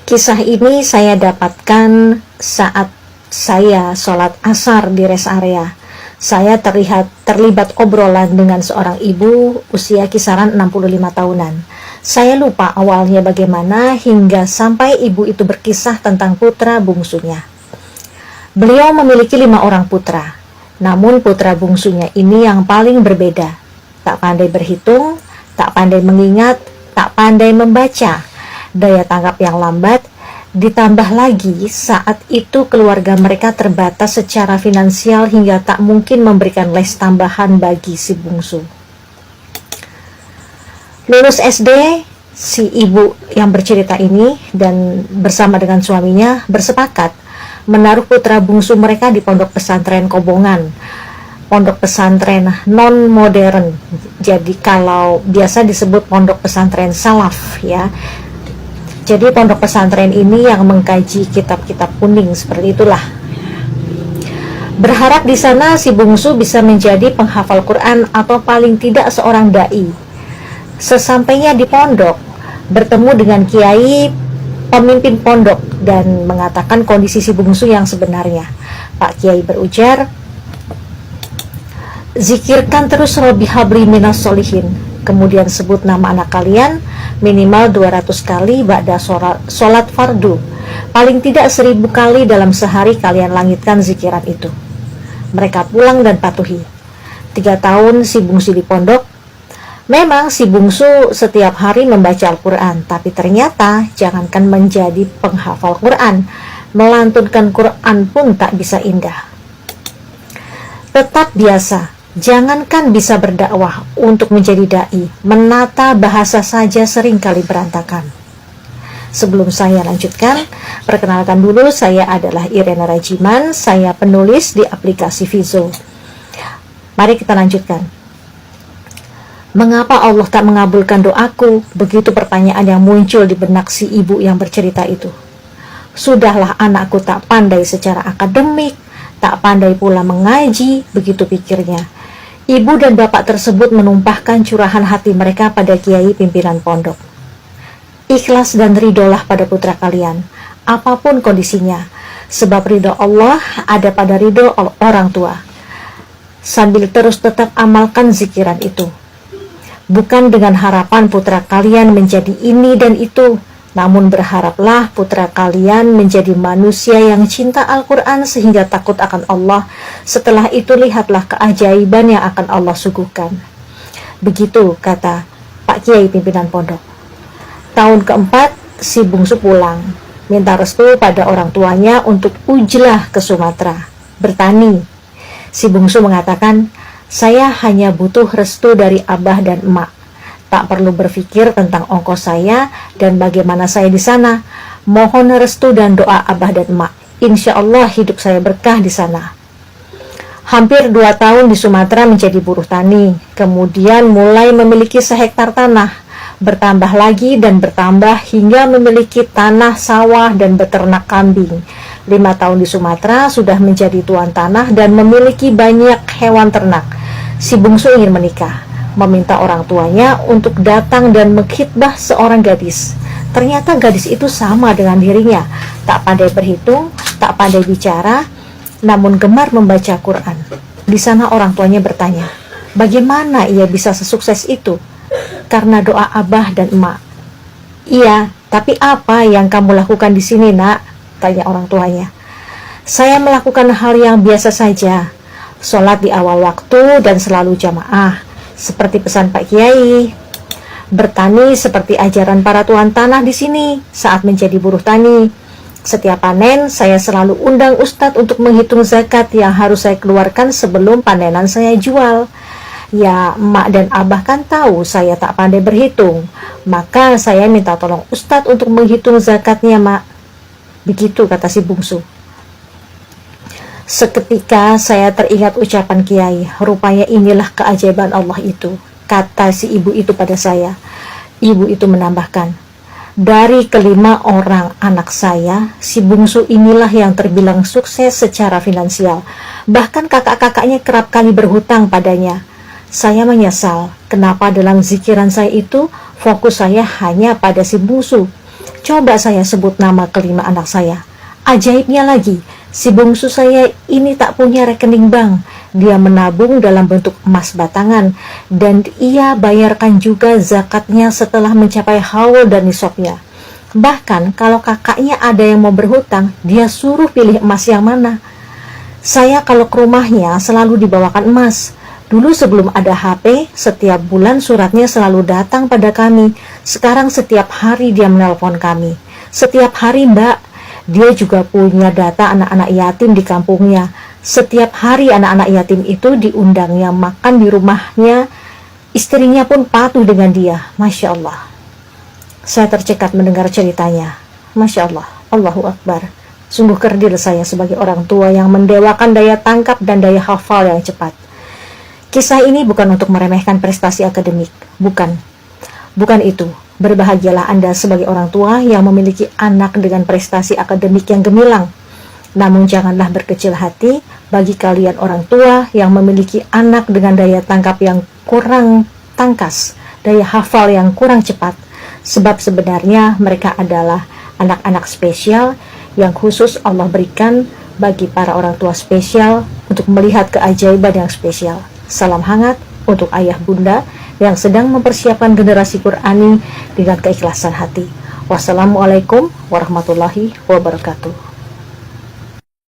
Kisah ini saya dapatkan saat saya sholat asar di rest area. Saya terlibat obrolan dengan seorang ibu usia kisaran 65 tahunan. Saya lupa awalnya bagaimana hingga sampai ibu itu berkisah tentang putra bungsunya. Beliau memiliki 5 orang putra, namun putra bungsunya ini yang paling berbeda. Tak pandai berhitung, tak pandai mengingat, tak pandai membaca, daya tangkap yang lambat, ditambah lagi saat itu keluarga mereka terbatas secara finansial hingga tak mungkin memberikan les tambahan bagi si bungsu. Lulus SD, si ibu yang bercerita ini dan bersama dengan suaminya bersepakat menaruh putra bungsu mereka di pondok pesantren Kobongan, pondok pesantren non-modern. Jadi kalau biasa disebut pondok pesantren salaf ya. Jadi pondok pesantren ini yang mengkaji kitab-kitab kuning, seperti itulah. Berharap di sana si bungsu bisa menjadi penghafal Quran atau paling tidak seorang dai. Sesampainya di pondok, bertemu dengan kiai pemimpin pondok dan mengatakan kondisi si bungsu yang sebenarnya. Pak Kiai berujar, "Zikirkan terus Rabbi habli minas solihin. Kemudian sebut nama anak kalian minimal 200 kali ba'da sholat fardu. Paling tidak 1000 kali dalam sehari kalian langitkan zikiran itu." Mereka pulang dan patuhi. 3 tahun si bungsu di pondok. Memang si bungsu setiap hari membaca Al-Quran, tapi ternyata jangankan menjadi penghafal Quran, melantunkan Quran pun tak bisa indah. Tetap biasa. Jangankan bisa berdakwah untuk menjadi dai, menata bahasa saja seringkali berantakan. Sebelum saya lanjutkan, perkenalkan dulu, saya adalah Irena Rajiman, saya penulis di aplikasi Vizo. Mari kita lanjutkan. Mengapa Allah tak mengabulkan doaku? Begitu pertanyaan yang muncul di benak si ibu yang bercerita itu. Sudahlah anakku tak pandai secara akademik, tak pandai pula mengaji, begitu pikirnya. Ibu dan bapak tersebut menumpahkan curahan hati mereka pada kiai pimpinan pondok. Ikhlas dan ridolah pada putra kalian, apapun kondisinya, sebab ridho Allah ada pada ridho orang tua. Sambil terus tetap amalkan zikiran itu. Bukan dengan harapan putra kalian menjadi ini dan itu, namun berharaplah putra kalian menjadi manusia yang cinta Al-Quran sehingga takut akan Allah. Setelah itu lihatlah keajaiban yang akan Allah suguhkan. Begitu kata Pak Kiai pimpinan pondok. Tahun keempat si bungsu pulang, minta restu pada orang tuanya untuk ujlah ke Sumatera, bertani. Si bungsu mengatakan, "Saya hanya butuh restu dari abah dan emak. Tak perlu berpikir tentang ongkos saya dan bagaimana saya di sana. Mohon restu dan doa abah dan emak. Insya Allah hidup saya berkah di sana." Hampir 2 tahun di Sumatera menjadi buruh tani. Kemudian mulai memiliki sehektar tanah. Bertambah lagi dan bertambah hingga memiliki tanah sawah dan beternak kambing. 5 tahun di Sumatera sudah menjadi tuan tanah dan memiliki banyak hewan ternak. Si bungsu ingin menikah, meminta orang tuanya untuk datang dan mengkhitbah seorang gadis. Ternyata gadis itu sama dengan dirinya, tak pandai berhitung, tak pandai bicara, namun gemar membaca Quran. Di sana orang tuanya bertanya, bagaimana ia bisa sesukses itu? Karena doa abah dan emak. "Iya, tapi apa yang kamu lakukan di sini, nak?" tanya orang tuanya. "Saya melakukan hal yang biasa saja. Sholat di awal waktu dan selalu jamaah, seperti pesan Pak Kiai. Bertani seperti ajaran para tuan tanah di sini saat menjadi buruh tani. Setiap panen, saya selalu undang ustadz untuk menghitung zakat yang harus saya keluarkan sebelum panenan saya jual. Ya, emak dan abah kan tahu saya tak pandai berhitung, maka saya minta tolong ustadz untuk menghitung zakatnya, mak." Begitu kata si bungsu. Seketika saya teringat ucapan kiai, rupanya inilah keajaiban Allah itu, kata si ibu itu pada saya. Ibu itu menambahkan, dari ke-5 orang anak saya, si bungsu inilah yang terbilang sukses secara finansial. Bahkan kakak-kakaknya kerap kali berhutang padanya. Saya menyesal kenapa dalam zikiran saya itu fokus saya hanya pada si bungsu. Coba saya sebut nama kelima anak saya. Ajaibnya lagi, si bungsu saya ini tak punya rekening bank. Dia menabung dalam bentuk emas batangan, dan ia bayarkan juga zakatnya setelah mencapai haul dan nisabnya. Bahkan kalau kakaknya ada yang mau berhutang, dia suruh pilih emas yang mana. Saya kalau ke rumahnya selalu dibawakan emas. Dulu sebelum ada HP, setiap bulan suratnya selalu datang pada kami. Sekarang setiap hari dia menelpon kami. Setiap hari, Mbak. Dia juga punya data anak-anak yatim di kampungnya. Setiap hari anak-anak yatim itu diundangnya makan di rumahnya. Istrinya pun patuh dengan dia. Masya Allah. Saya tercekat mendengar ceritanya. Masya Allah. Allahu Akbar. Sungguh kerdil saya sebagai orang tua yang mendewakan daya tangkap dan daya hafal yang cepat. Kisah ini bukan untuk meremehkan prestasi akademik. Bukan itu. Berbahagialah Anda sebagai orang tua yang memiliki anak dengan prestasi akademik yang gemilang. Namun janganlah berkecil hati bagi kalian orang tua yang memiliki anak dengan daya tangkap yang kurang tangkas, daya hafal yang kurang cepat. Sebab sebenarnya mereka adalah anak-anak spesial yang khusus Allah berikan bagi para orang tua spesial untuk melihat keajaiban yang spesial. Salam hangat untuk ayah bunda yang sedang mempersiapkan generasi Qurani dengan keikhlasan hati. Wassalamualaikum warahmatullahi wabarakatuh.